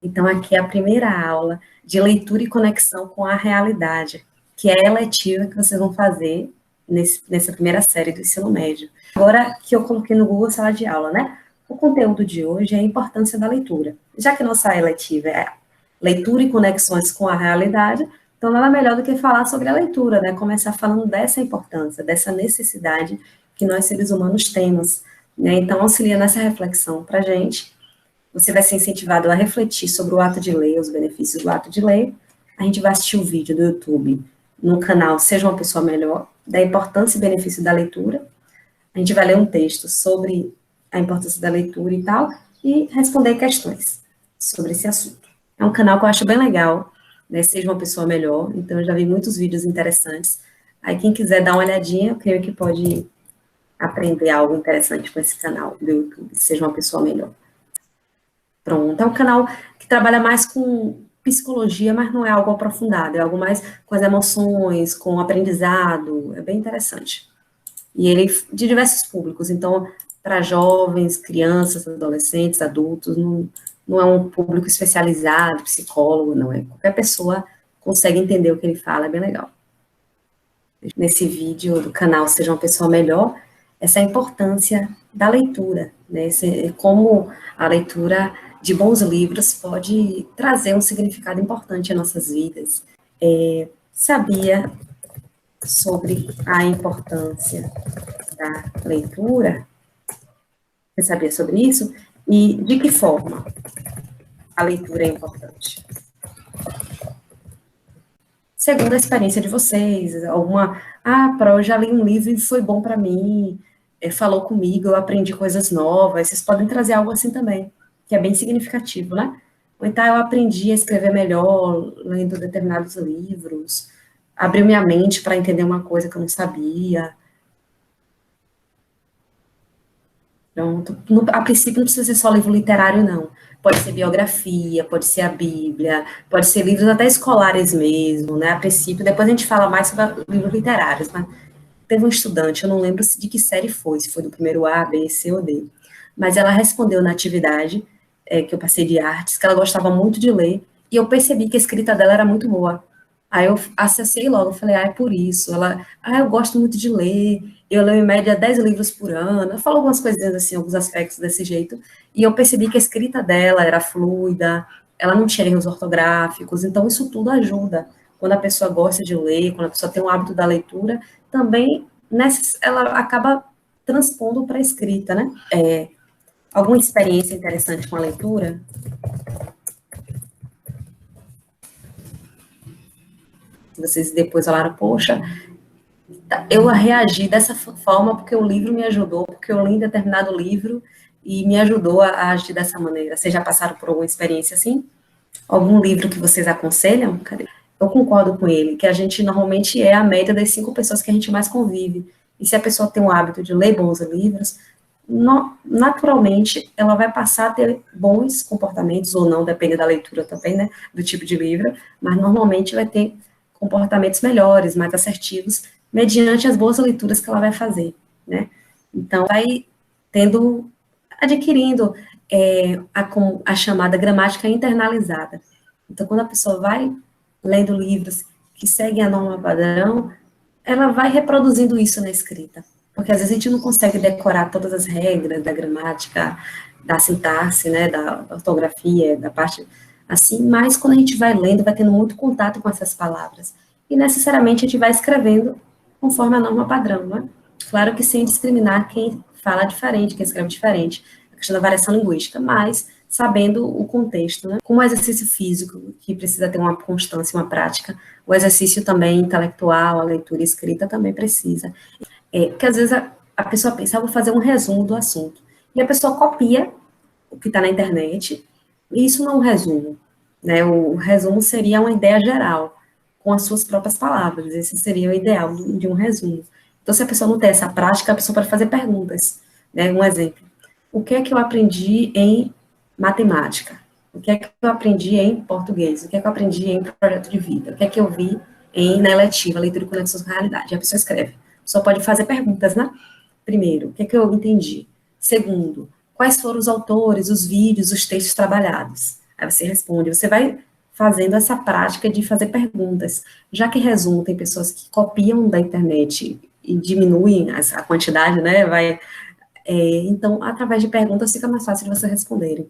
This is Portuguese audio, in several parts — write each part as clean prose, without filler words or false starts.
Então, aqui é a primeira aula de leitura e conexão com a realidade, que é a eletiva que vocês vão fazer nessa primeira série do ensino médio. Agora que eu coloquei no Google Sala de Aula, né? O conteúdo de hoje é a importância da leitura. Já que nossa eletiva é leitura e conexões com a realidade, então nada melhor do que falar sobre a leitura, né? Começar falando dessa importância, dessa necessidade que nós seres humanos temos, né? Então auxilia nessa reflexão para a gente. Você vai ser incentivado a refletir sobre o ato de ler, os benefícios do ato de ler. A gente vai assistir o vídeo do YouTube no canal Seja uma Pessoa Melhor, da importância e benefício da leitura. A gente vai ler um texto sobre a importância da leitura e tal, e responder questões sobre esse assunto. É um canal que eu acho bem legal, né? Seja uma Pessoa Melhor, então eu já vi muitos vídeos interessantes. Aí quem quiser dar uma olhadinha, eu creio que pode aprender algo interessante com esse canal do YouTube, Seja uma Pessoa Melhor. Pronto, é um canal que trabalha mais com psicologia, mas não é algo aprofundado, é algo mais com as emoções, com o aprendizado, é bem interessante. E ele de diversos públicos, então, para jovens, crianças, adolescentes, adultos, não é um público especializado, psicólogo, não é. Qualquer pessoa consegue entender o que ele fala, é bem legal. Nesse vídeo do canal Seja uma Pessoa Melhor, essa é a importância da leitura, né? Como a leitura de bons livros pode trazer um significado importante em nossas vidas. Sabia sobre a importância da leitura? Você sabia sobre isso? E de que forma a leitura é importante? Segundo a experiência de vocês, eu já li um livro e foi bom para mim, falou comigo, eu aprendi coisas novas, vocês podem trazer algo assim também, que é bem significativo, né? Ou então eu aprendi a escrever melhor, lendo determinados livros, abriu minha mente para entender uma coisa que eu não sabia. Pronto. A princípio não precisa ser só livro literário, não. Pode ser biografia, pode ser a Bíblia, pode ser livros até escolares mesmo, né? A princípio, depois a gente fala mais sobre livros literários, mas teve um estudante, eu não lembro de que série foi, se foi do primeiro A, B, C ou D, mas ela respondeu na atividade que eu passei de artes, que ela gostava muito de ler, e eu percebi que a escrita dela era muito boa. Aí eu acessei logo, falei, é por isso. Ela, eu gosto muito de ler, eu leio em média 10 livros por ano. Ela falou algumas coisinhas assim, alguns aspectos desse jeito, e eu percebi que a escrita dela era fluida, ela não tinha erros ortográficos, então isso tudo ajuda. Quando a pessoa gosta de ler, quando a pessoa tem um hábito da leitura, também ela acaba transpondo para a escrita, né? Alguma experiência interessante com a leitura? Vocês depois falaram, poxa, eu reagi dessa forma porque o livro me ajudou, porque eu li determinado livro e me ajudou a agir dessa maneira. Vocês já passaram por alguma experiência assim? Algum livro que vocês aconselham? Eu concordo com ele, que a gente normalmente é a média das 5 pessoas que a gente mais convive. E se a pessoa tem o hábito de ler bons livros, naturalmente ela vai passar a ter bons comportamentos, ou não, depende da leitura também, né, do tipo de livro, mas normalmente vai ter comportamentos melhores, mais assertivos, mediante as boas leituras que ela vai fazer, né. Então, vai adquirindo a chamada gramática internalizada. Então, quando a pessoa vai lendo livros que seguem a norma padrão, ela vai reproduzindo isso na escrita. Porque às vezes a gente não consegue decorar todas as regras da gramática, da sintaxe, né, da ortografia, da parte assim, mas quando a gente vai lendo, vai tendo muito contato com essas palavras. E necessariamente a gente vai escrevendo conforme a norma padrão, né? Claro que sem discriminar quem fala diferente, quem escreve diferente, a questão da variação linguística, mas sabendo o contexto, né? Como o exercício físico, que precisa ter uma constância, uma prática, o exercício também intelectual, a leitura escrita também precisa. Porque às vezes a pessoa pensa, vou fazer um resumo do assunto. E a pessoa copia o que está na internet, e isso não é um resumo. Né? O resumo seria uma ideia geral, com as suas próprias palavras. Esse seria o ideal de um resumo. Então, se a pessoa não tem essa prática, a pessoa pode fazer perguntas. Né? Um exemplo. O que é que eu aprendi em matemática? O que é que eu aprendi em português? O que é que eu aprendi em projeto de vida? O que é que eu vi na eletiva, leitura e conexões com a realidade? E a pessoa escreve. Só pode fazer perguntas, né? Primeiro, o que é que eu entendi? Segundo, quais foram os autores, os vídeos, os textos trabalhados? Aí você responde, você vai fazendo essa prática de fazer perguntas, já que resumo, tem pessoas que copiam da internet e diminuem a quantidade, né, então, através de perguntas fica mais fácil de você responderem.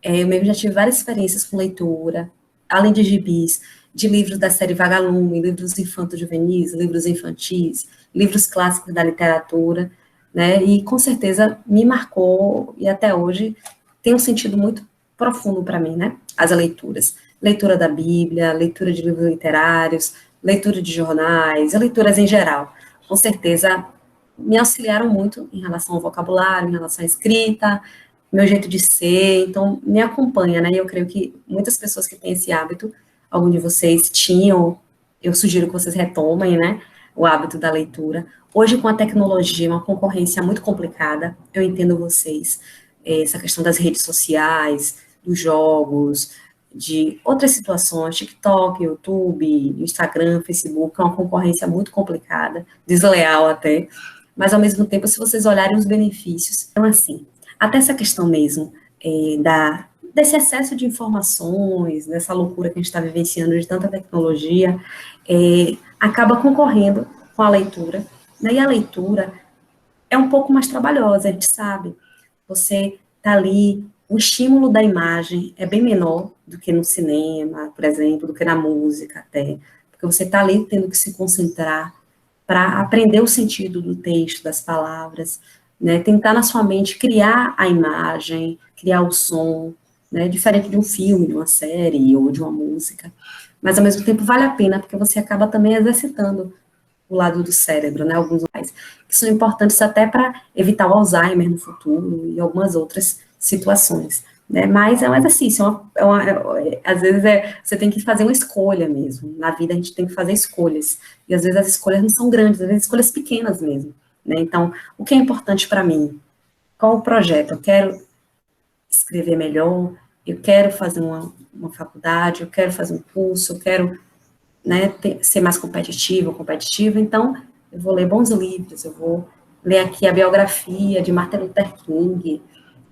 Eu mesmo já tive várias experiências com leitura, além de gibis, de livros da série Vagalume, livros infanto-juvenis, livros infantis, livros clássicos da literatura, né, e com certeza me marcou, e até hoje tem um sentido muito profundo para mim, né, as leituras. Leitura da Bíblia, leitura de livros literários, leitura de jornais, leituras em geral. Com certeza me auxiliaram muito em relação ao vocabulário, em relação à escrita, meu jeito de ser, então me acompanha, né? Eu creio que muitas pessoas que têm esse hábito, algum de vocês tinham, eu sugiro que vocês retomem, né? O hábito da leitura. Hoje, com a tecnologia, uma concorrência muito complicada, eu entendo vocês, essa questão das redes sociais, dos jogos, de outras situações, TikTok, YouTube, Instagram, Facebook, é uma concorrência muito complicada, desleal até, mas ao mesmo tempo, se vocês olharem os benefícios, então assim, até essa questão mesmo desse excesso de informações, dessa loucura que a gente está vivenciando de tanta tecnologia, acaba concorrendo com a leitura, né? E a leitura é um pouco mais trabalhosa, a gente sabe. Você está ali, o estímulo da imagem é bem menor do que no cinema, por exemplo, do que na música até, porque você está ali tendo que se concentrar para aprender o sentido do texto, das palavras, né, tentar na sua mente criar a imagem, criar o som, né, diferente de um filme, de uma série ou de uma música, mas ao mesmo tempo vale a pena, porque você acaba também exercitando o lado do cérebro, né, alguns mais, que são importantes até para evitar o Alzheimer no futuro e algumas outras situações, né, mas é um exercício, às vezes você tem que fazer uma escolha mesmo, na vida a gente tem que fazer escolhas, e às vezes as escolhas não são grandes, às vezes escolhas pequenas mesmo, né, então, o que é importante para mim? Qual o projeto? Eu quero escrever melhor, eu quero fazer uma faculdade, eu quero fazer um curso, eu quero, né, ser mais competitiva, então eu vou ler bons livros, eu vou ler aqui a biografia de Martin Luther King,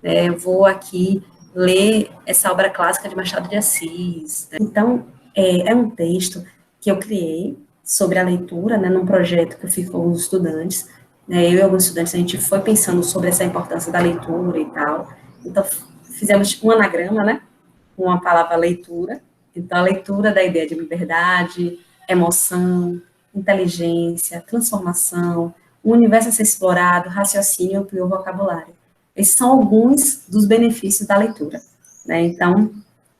né, eu vou aqui ler essa obra clássica de Machado de Assis, né? Então, é um texto que eu criei sobre a leitura, né, num projeto que eu fiz com alguns estudantes, né, eu e alguns estudantes, a gente foi pensando sobre essa importância da leitura e tal, então fizemos um anagrama, né, com a palavra leitura. Então, a leitura da ideia de liberdade, emoção, inteligência, transformação, um universo a ser explorado, raciocínio e o vocabulário. Esses são alguns dos benefícios da leitura, né? Então,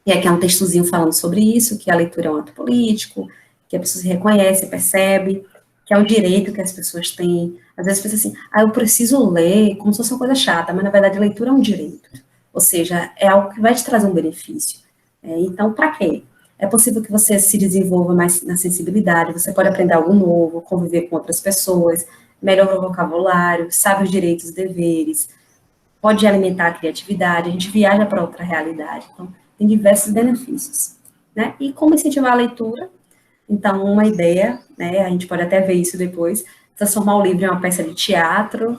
e aqui é um textozinho falando sobre isso, que a leitura é um ato político, que a pessoa se reconhece, percebe, que é um direito que as pessoas têm. Às vezes pensa assim, eu preciso ler, como se fosse uma coisa chata, mas na verdade a leitura é um direito. Ou seja, é algo que vai te trazer um benefício. Então, para quê? É possível que você se desenvolva mais na sensibilidade, você pode aprender algo novo, conviver com outras pessoas, melhora o vocabulário, sabe os direitos e deveres, pode alimentar a criatividade, a gente viaja para outra realidade. Então, tem diversos benefícios, né? E como incentivar a leitura? Então, uma ideia, né, a gente pode até ver isso depois, transformar o livro em uma peça de teatro,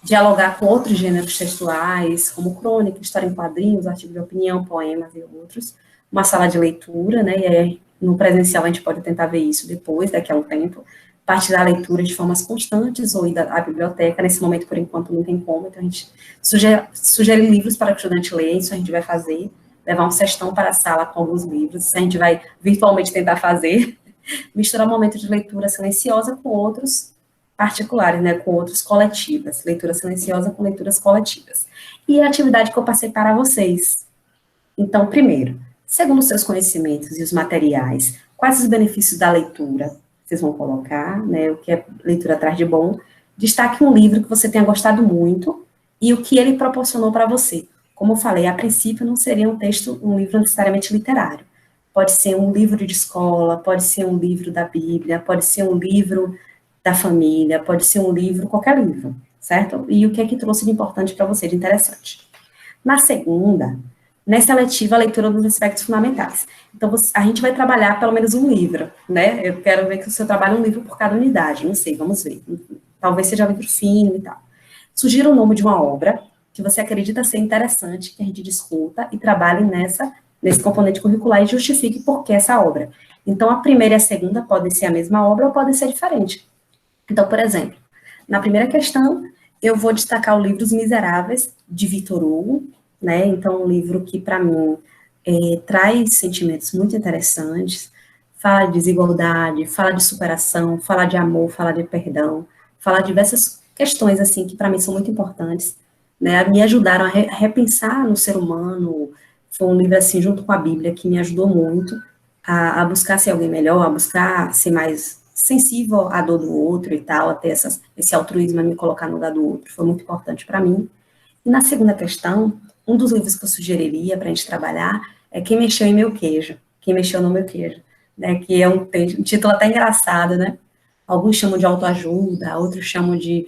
dialogar com outros gêneros textuais, como crônica, história em quadrinhos, artigo de opinião, poemas e outros, uma sala de leitura, né, e aí no presencial a gente pode tentar ver isso depois, daqui a um tempo, parte da leitura de formas constantes, ou ir à biblioteca, nesse momento, por enquanto, não tem como, então a gente sugere livros para que o estudante leia, isso a gente vai fazer, levar um cestão para a sala com alguns livros, a gente vai virtualmente tentar fazer, misturar um momento de leitura silenciosa com outros particulares, né, com outros coletivas, leitura silenciosa com leituras coletivas. E a atividade que eu passei para vocês. Então, primeiro, segundo os seus conhecimentos e os materiais, quais os benefícios da leitura? Vocês vão colocar, né, o que a leitura traz de bom. Destaque um livro que você tenha gostado muito e o que ele proporcionou para você. Como eu falei, a princípio não seria um livro necessariamente literário. Pode ser um livro de escola, pode ser um livro da Bíblia, pode ser um livro da família, pode ser um livro, qualquer livro, certo? E o que é que trouxe de importante para você, de interessante. Na segunda, nessa letiva, a leitura dos aspectos fundamentais. Então, a gente vai trabalhar pelo menos um livro, né? Eu quero ver que o seu trabalho é um livro por cada unidade, não sei, vamos ver. Talvez seja um livro fino e tal. Sugira o nome de uma obra que você acredita ser interessante, que a gente discuta e trabalhe nessa nesse componente curricular e justifique por que essa obra. Então, a primeira e a segunda podem ser a mesma obra ou podem ser diferentes. Então, por exemplo, na primeira questão, eu vou destacar o livro Os Miseráveis, de Victor Hugo, né? Então, um livro que, para mim, traz sentimentos muito interessantes, fala de desigualdade, fala de superação, fala de amor, fala de perdão, fala de diversas questões, assim, que para mim são muito importantes, né? Me ajudaram a repensar no ser humano. Foi um livro, assim, junto com a Bíblia, que me ajudou muito a buscar ser alguém melhor, a buscar ser mais sensível à dor do outro e tal, a ter esse altruísmo, a me colocar no lugar do outro, foi muito importante para mim. E na segunda questão, um dos livros que eu sugeriria para a gente trabalhar é Quem Mexeu em Meu Queijo, Quem Mexeu no Meu Queijo, né, que é um título até engraçado, né? Alguns chamam de autoajuda, outros chamam de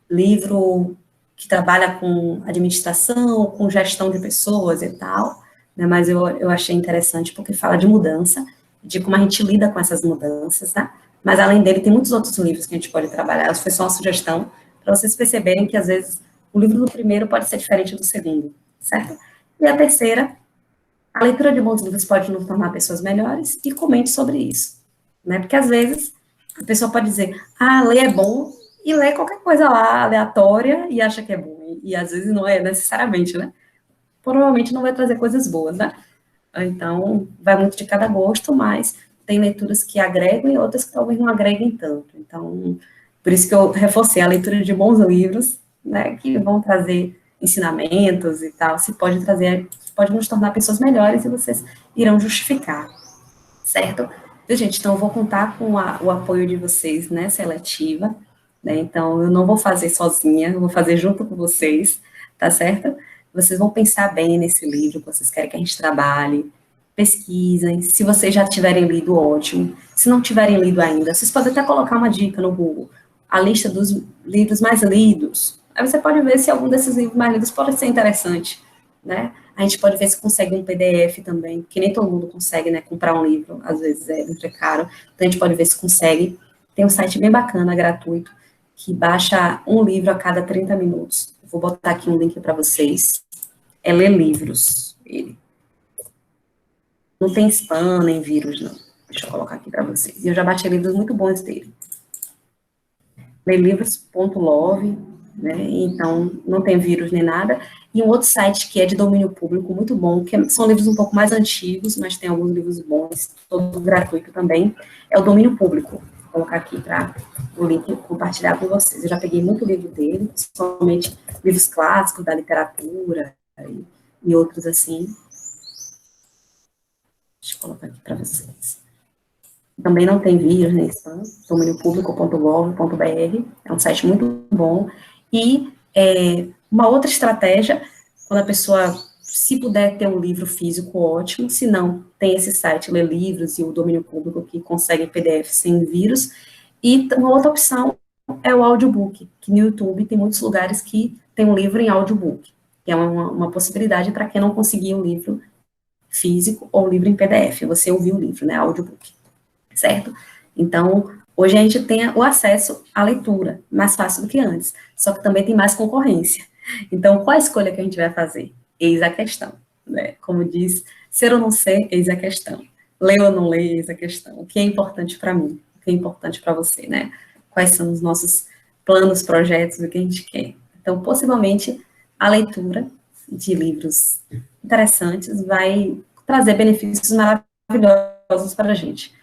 livro que trabalha com administração, com gestão de pessoas e tal, né, mas eu achei interessante porque fala de mudança, de como a gente lida com essas mudanças, né? Mas além dele, tem muitos outros livros que a gente pode trabalhar. Essa foi só uma sugestão para vocês perceberem que, às vezes, o livro do primeiro pode ser diferente do segundo, certo? E a terceira, a leitura de bons livros pode nos tornar pessoas melhores, e comente sobre isso, né? Porque, às vezes, a pessoa pode dizer, ler é bom, e lê qualquer coisa lá, aleatória, e acha que é bom. E às vezes não é necessariamente, né? Provavelmente não vai trazer coisas boas, né? Então, vai muito de cada gosto, mas tem leituras que agregam e outras que talvez não agreguem tanto. Então, por isso que eu reforcei a leitura de bons livros, né, que vão trazer ensinamentos e tal, se pode trazer, pode nos tornar pessoas melhores e vocês irão justificar, certo? Gente, então eu vou contar com o apoio de vocês nessa eletiva, né, então eu não vou fazer sozinha, eu vou fazer junto com vocês, tá certo? Vocês vão pensar bem nesse livro que vocês querem que a gente trabalhe, pesquisem, se vocês já tiverem lido, ótimo, se não tiverem lido ainda, vocês podem até colocar uma dica no Google, a lista dos livros mais lidos, aí você pode ver se algum desses livros mais lidos pode ser interessante, né? A gente pode ver se consegue um PDF também, que nem todo mundo consegue, né, comprar um livro, às vezes é muito caro, então a gente pode ver se consegue. Tem um site bem bacana, gratuito, que baixa um livro a cada 30 minutos. Vou botar aqui um link para vocês. É Ler Livros, ele. Não tem spam nem vírus, não. Deixa eu colocar aqui para vocês. E eu já baixei livros muito bons dele. Lerlivros.love, né? Então, não tem vírus nem nada. E um outro site que é de domínio público, muito bom, que são livros um pouco mais antigos, mas tem alguns livros bons, todo gratuito também, é o Domínio Público. Vou colocar aqui para o link compartilhar com vocês. Eu já peguei muito livro dele, principalmente livros clássicos da literatura e outros assim. Deixa eu colocar aqui para vocês. Também não tem vírus nem spam, dominiopublico.gov.br, é um site muito bom. E uma outra estratégia, quando a pessoa, se puder ter um livro físico, ótimo, se não, tem esse site, Ler Livros e o Domínio Público, que consegue PDF sem vírus. E uma outra opção é o audiobook, que no YouTube tem muitos lugares que tem um livro em audiobook, que é uma possibilidade para quem não conseguir um livro físico ou livro em PDF, você ouvir o livro, né, audiobook, certo? Então, hoje a gente tem o acesso à leitura, mais fácil do que antes, só que também tem mais concorrência. Então, qual a escolha que a gente vai fazer? Eis a questão, né? Como diz, ser ou não ser, eis a questão. Ler ou não ler, eis a questão. O que é importante para mim? O que é importante para você, né? Quais são os nossos planos, projetos, o que a gente quer? Então, possivelmente, a leitura de livros interessantes vai trazer benefícios maravilhosos para a gente.